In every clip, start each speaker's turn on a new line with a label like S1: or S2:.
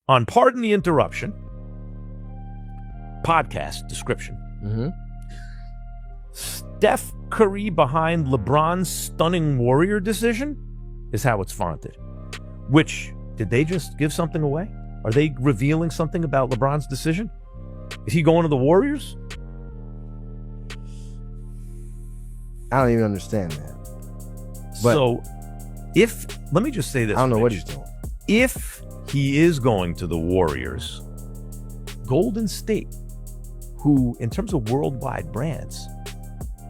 S1: on Pardon the Interruption podcast description. Steph Curry behind LeBron's stunning Warrior decision is how it's vaunted. Which, did they just give something away? Are they revealing something about LeBron's decision? Is he going to the Warriors?
S2: I don't even understand that. But
S1: so, let me just say this.
S2: I don't know what he's doing.
S1: If he is going to the Warriors, Golden State, who, in terms of worldwide brands,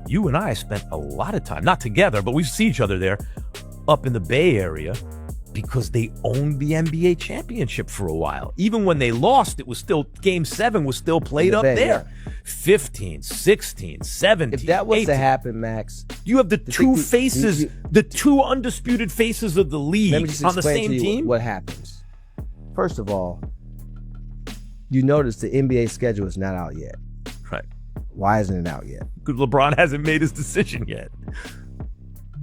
S1: you and I spent a lot of time, not together, but we see each other there, up in the Bay Area, because they owned the NBA championship for a while. Even when they lost, it was still, Game 7 was still played up there. Yeah. 15, 16, 17,
S2: If that was
S1: 18.
S2: to happen, Max,
S1: You have the two faces, the two undisputed faces of the league on the same team.
S2: What happens? First of all, you notice the NBA schedule is not out yet.
S1: Right.
S2: Why isn't it out yet?
S1: Because LeBron hasn't made his decision yet.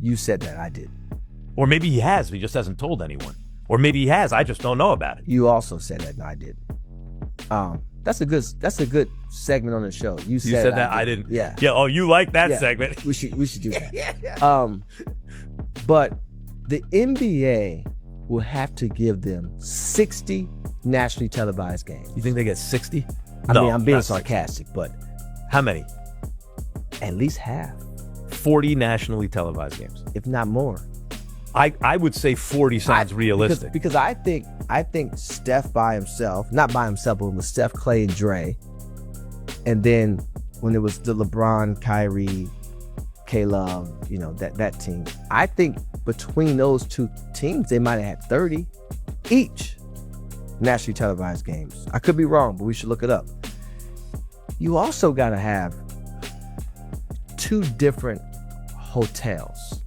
S2: You said that, I did.
S1: Or maybe he has, but he just hasn't told anyone. Or maybe he has, I just don't know about it.
S2: You also said that, and I did. That's a good segment on the show. You said
S1: that, I didn't.
S2: Yeah.
S1: Yeah. Oh, you like that segment?
S2: We should do that. Yeah. But the NBA will have to give them 60 nationally televised games.
S1: You think they get 60?
S2: I mean, I'm being sarcastic, but
S1: how many?
S2: At least half.
S1: 40 nationally televised games,
S2: if not more.
S1: I would say 40 sounds realistic.
S2: Because I think Steph by himself, not by himself, but with Steph, Clay, and Dre, and then when it was the LeBron, Kyrie, K-Love, that team, I think between those two teams, they might have had 30 each nationally televised games. I could be wrong, but we should look it up. You also got to have 2 different hotels.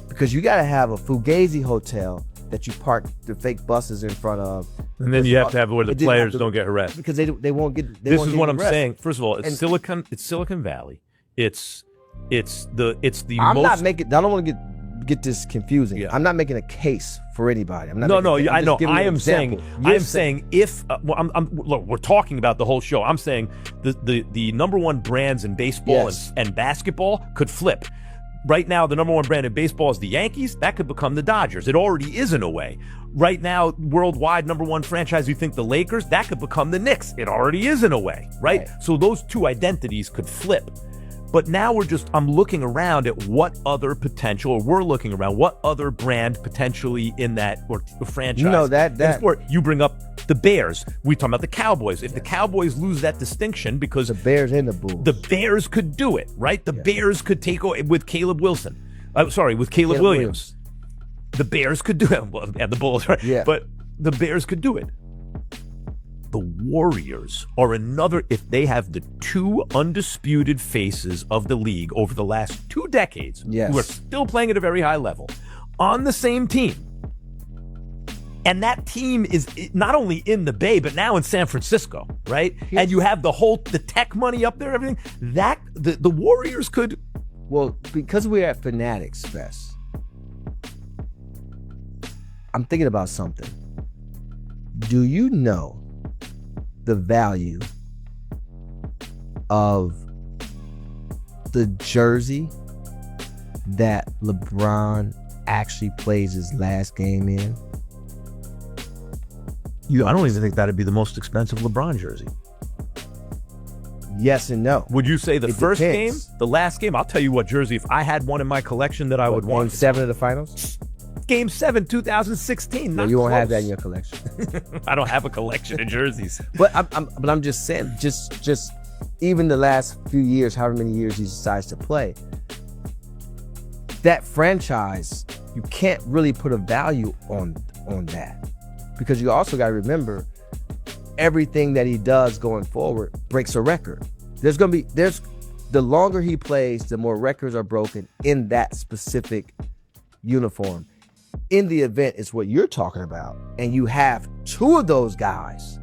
S2: Because you got to have a Fugazi hotel that you park the fake buses in front of.
S1: And then you have to have where the players don't get harassed.
S2: Because they won't get
S1: This is what I'm saying. First of all, it's Silicon Valley. It's the
S2: I'm
S1: most...
S2: not making... I don't want to get this confusing. Yeah. I'm not making a case for anybody. I'm not.
S1: I know. I am saying if look, we're talking about the whole show. I'm saying the number one brands in baseball and basketball could flip. Right now, the number one brand in baseball is the Yankees. That could become the Dodgers. It already is in a way. Right now, worldwide number one franchise, you think the Lakers, that could become the Knicks. It already is in a way, right? So those two identities could flip. But now I'm looking around at what other potential, or we're looking around what other brand potentially in that or franchise.
S2: That
S1: you bring up the Bears. We talking about the Cowboys. If the Cowboys lose that distinction, because
S2: the Bears and the Bulls,
S1: the Bears could do it, right? The Bears could take over with Caleb Wilson. With Caleb Williams. The Bears could do it. Well, and the Bulls, right?
S2: Yeah.
S1: But the Bears could do it. The Warriors are another, if they have the 2 undisputed faces of the league over the last 2 decades, who are still playing at a very high level, on the same team. And that team is not only in the Bay, but now in San Francisco, right? And you have the tech money up there and everything. That the Warriors could...
S2: Well, because we're at Fanatics Fest, I'm thinking about something. Do you know the value of the jersey that LeBron actually plays his last game in?
S1: I don't even think that'd be the most expensive LeBron jersey.
S2: Yes and no.
S1: Would you say the first game, the last game? I'll tell you what jersey, if I had one in my collection that I would want.
S2: Game 7 of the finals?
S1: Game 7, 2016.
S2: No, you won't have that in your collection.
S1: I don't have a collection of jerseys.
S2: But I'm just saying, just even the last few years, however many years he decides to play, that franchise, you can't really put a value on that, because you also got to remember everything that he does going forward breaks a record. There's the longer he plays, the more records are broken in that specific uniform. In the event is what you're talking about, and you have 2 of those guys.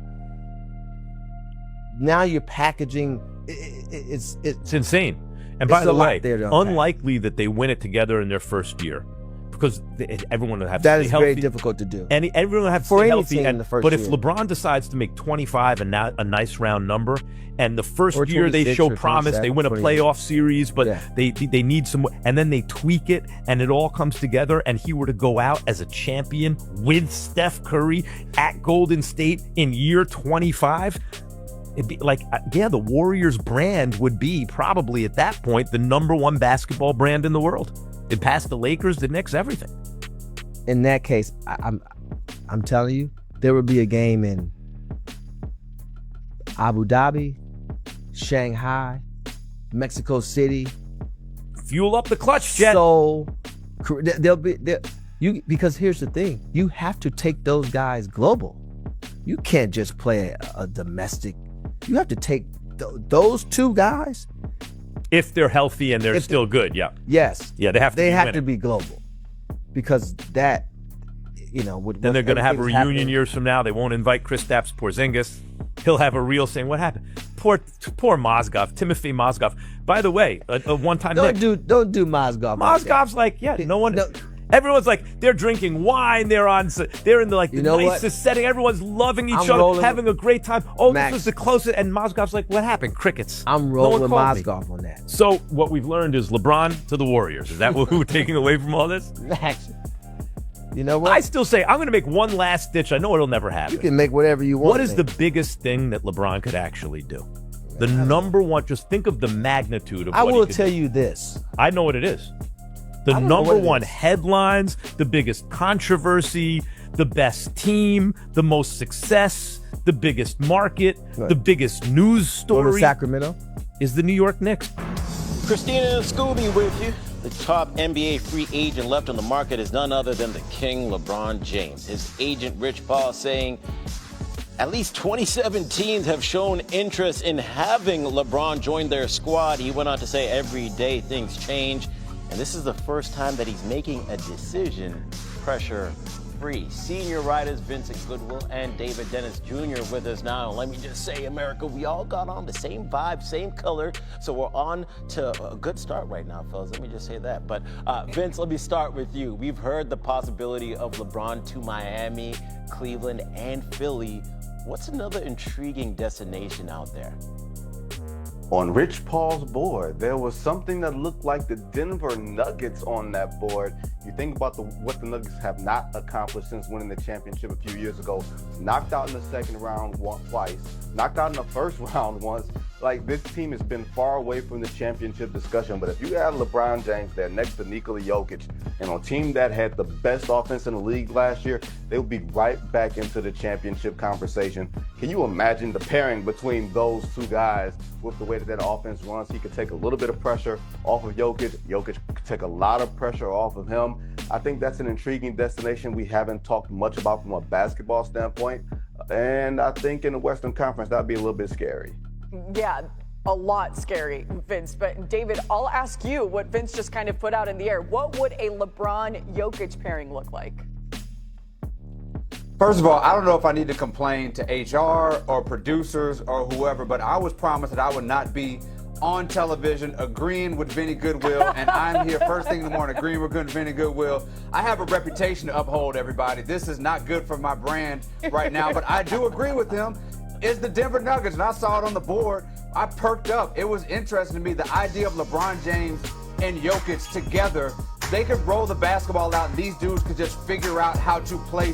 S2: Now you're packaging. It's
S1: insane. And by the way,
S2: unlikely
S1: that they win it together in their first year, because everyone would have
S2: That
S1: to
S2: is
S1: stay healthy.
S2: very difficult to do.
S1: And everyone would have to
S2: For
S1: stay
S2: any
S1: healthy.
S2: team in the first
S1: but if
S2: year.
S1: LeBron decides to make 25 and not a nice round number, and the first
S2: Or
S1: year they
S2: 26
S1: show
S2: or
S1: promise, they
S2: 27,
S1: win a
S2: 28.
S1: playoff series, but
S2: Yeah.
S1: they need some, and then they tweak it, and it all comes together, and he were to go out as a champion with Steph Curry at Golden State in year 25, it'd be like, the Warriors brand would be probably at that point the #1 basketball brand in the world. It passed the Lakers, the Knicks, everything.
S2: In that case, I'm telling you, there would be a game in Abu Dhabi, Shanghai, Mexico City,
S1: Fuel up the clutch, Jet.
S2: Seoul. Because here's the thing, you have to take those guys global. You can't just play a domestic. You have to take those two guys.
S1: If they're healthy and they're still good, yeah.
S2: Yes.
S1: Yeah, they have to
S2: They
S1: be
S2: have
S1: winning.
S2: to be global, because that,
S1: Then they're going to have a reunion years from now. They won't invite Kristaps Porzingis. He'll have a reel saying, "What happened?" Poor Mozgov, Timothy Mozgov. By the way, a one-time
S2: Don't
S1: Knick.
S2: do Mozgov.
S1: Mozgov's no one. Everyone's like, they're drinking wine. They're in the
S2: You know what?
S1: nicest setting. Everyone's loving each
S2: I'm
S1: other,
S2: rolling
S1: having a great time. Oh,
S2: Max.
S1: this was the closest. And Mozgov's like, "What happened? Crickets."
S2: I'm
S1: No
S2: rolling
S1: one called me.
S2: Mozgov on that.
S1: So what we've learned is LeBron to the Warriors. Is that what we're taking away from all this?
S2: Max, you know what?
S1: I still say I'm going to make one last ditch. I know it'll never happen.
S2: You can make whatever you want.
S1: What is the biggest thing that LeBron could actually do? The #1. Just think of the magnitude of.
S2: I
S1: what
S2: will
S1: he could
S2: tell
S1: do.
S2: you this.
S1: I know what it is. The
S2: I don't know what it
S1: #1
S2: is.
S1: headlines, the biggest controversy, the best team, the most success, the biggest market,
S2: Right.
S1: the biggest news
S2: Going to
S1: story
S2: Sacramento.
S1: is the New York Knicks.
S3: Christina and Scooby with you. The top NBA free agent left on the market is none other than the King, LeBron James. His agent, Rich Paul, saying at least 27 teams have shown interest in having LeBron join their squad. He went on to say every day things change, and this is the first time that he's making a decision pressure-free. Senior writers Vincent Goodwill and David Dennis Jr. with us now. Let me just say, America, we all got on the same vibe, same color, so we're on to a good start right now, fellas. Let me just say that. But Vince, let me start with you. We've heard the possibility of LeBron to Miami, Cleveland, and Philly. What's another intriguing destination out there?
S4: On Rich Paul's board, there was something that looked like the Denver Nuggets on that board. You think about what the Nuggets have not accomplished since winning the championship a few years ago. Knocked out in the second round twice, knocked out in the first round once. Like, this team has been far away from the championship discussion. But if you have LeBron James there next to Nikola Jokic, and on a team that had the best offense in the league last year, they would be right back into the championship conversation. Can you imagine the pairing between those two guys with the way that offense runs? He could take a little bit of pressure off of Jokic. Jokic could take a lot of pressure off of him. I think that's an intriguing destination we haven't talked much about from a basketball standpoint. And I think in the Western Conference, that'd be a little bit scary.
S5: Yeah, a lot scary, Vince. But David, I'll ask you what Vince just kind of put out in the air. What would a LeBron-Jokic pairing look like?
S6: First of all, I don't know if I need to complain to HR or producers or whoever, but I was promised that I would not be on television agreeing with Vinny Goodwill, and I'm here first thing in the morning agreeing with Vinny Goodwill. I have a reputation to uphold, everybody. This is not good for my brand right now, but I do agree with him. It's the Denver Nuggets, and I saw it on the board. I perked up. It was interesting to me, the idea of LeBron James and Jokic together. They could roll the basketball out, and these dudes could just figure out how to play